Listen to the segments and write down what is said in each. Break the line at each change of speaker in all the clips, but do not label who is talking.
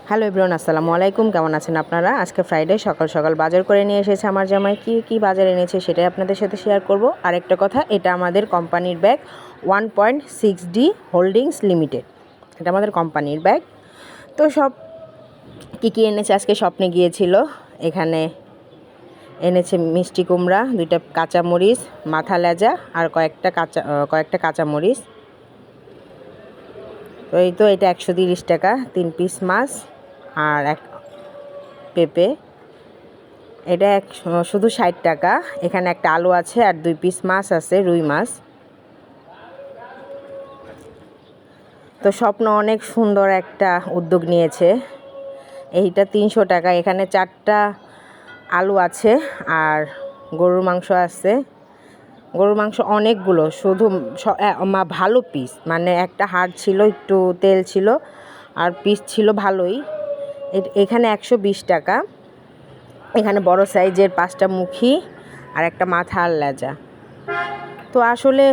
Hello everyone, আসসালামু আলাইকুম। কেমন আছেন আপনারা? আজকে ফ্রাইডে, সকাল সকাল বাজার করে নিয়ে এসেছে আমার জামাই। কি বাজার এনেছে সেটাই আপনাদের সাথে শেয়ার করব। আরেকটা কথা, এটা আমাদের কোম্পানির ব্যাগ 1.6D হোল্ডিংস লিমিটেড। এটা আমাদের কোম্পানির ব্যাগ। তো সব কি এনেছে আজকে স্বপ্নে গিয়েছিল। এখানে এনেছে মিষ্টি কুমড়া, 2টা কাঁচামরিচ, মাথা লেজা আর কয়েকটা কাঁচামরিচ। তো এই তো এটা 130 টাকা, 3 পিস মাছ আর এক পেঁপে। এটা শুধু 60 টাকা। এখানে একটা আলু আছে আর 2 পিস মাছ আছে, রুই মাছ। তো স্বপ্ন অনেক সুন্দর একটা উদ্যোগ নিয়েছে। এইটা 300 টাকা। এখানে 4টা আলু আছে আর গরুর মাংস আছে। গরুর মাংস অনেকগুলো, শুধু ভালো পিস, মানে একটা হাড় ছিল, একটু তেল ছিল আর পিস ছিল ভালোই। এখানে 120 টাকা। এখানে বড় সাইজের 5টা মুখী আর একটা মাথা আর লেজা। তো আসলে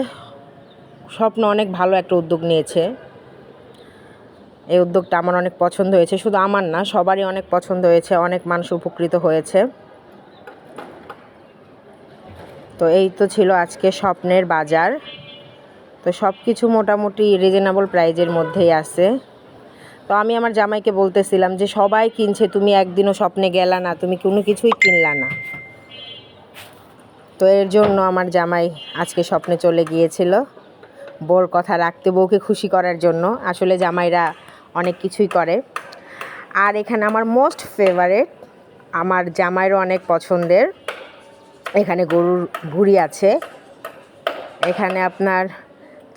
স্বপ্ন অনেক ভালো একটা উদ্যোগ নিয়েছে। এই উদ্যোগটা আমার অনেক পছন্দ হয়েছে, শুধু আমার না, সবারই অনেক পছন্দ হয়েছে, অনেক মানুষ উপকৃত হয়েছে। তো এই তো ছিল আজকে স্বপ্নের বাজার। তো সব কিছু মোটামুটি রিজনেবল প্রাইজের মধ্যেই আছে। তো আমি আমার জামাইকে বলতেছিলাম যে সবাই কিনছে, তুমি একদিনও স্বপ্নে গেলা না, তুমি কোনো কিছুই কিনলা না। তো এর জন্য আমার জামাই আজকে স্বপ্নে চলে গিয়েছিল বউর কথা রাখতে, বউকে খুশি করার জন্য। আসলে জামাইরা অনেক কিছুই করে। আর এখানে আমার মোস্ট ফেভারেট, আমার জামাইরও অনেক পছন্দের, এখানে গরুর ভুঁড়ি আছে। এখানে আপনার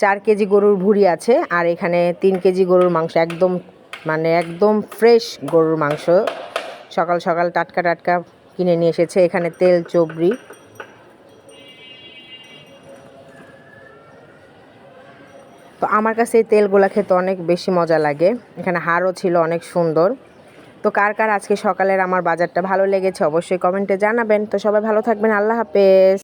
4 কেজি গরুর ভুঁড়ি আছে আর এখানে 3 কেজি গরুর মাংস, একদম ফ্রেশ গরুর মাংস, সকাল সকাল টাটকা টাটকা কিনে নিয়ে এসেছে। এখানে তেল চবড়ি। তো আমার কাছে এই তেলগুলা খেতে অনেক বেশি মজা লাগে। এখানে হাড়ও ছিল অনেক সুন্দর। তো কার কার আজকে সকালের আমার বাজারটা ভালো লেগেছে অবশ্যই কমেন্টে জানাবেন। তো সবাই ভালো থাকবেন, আল্লাহ হাফেজ।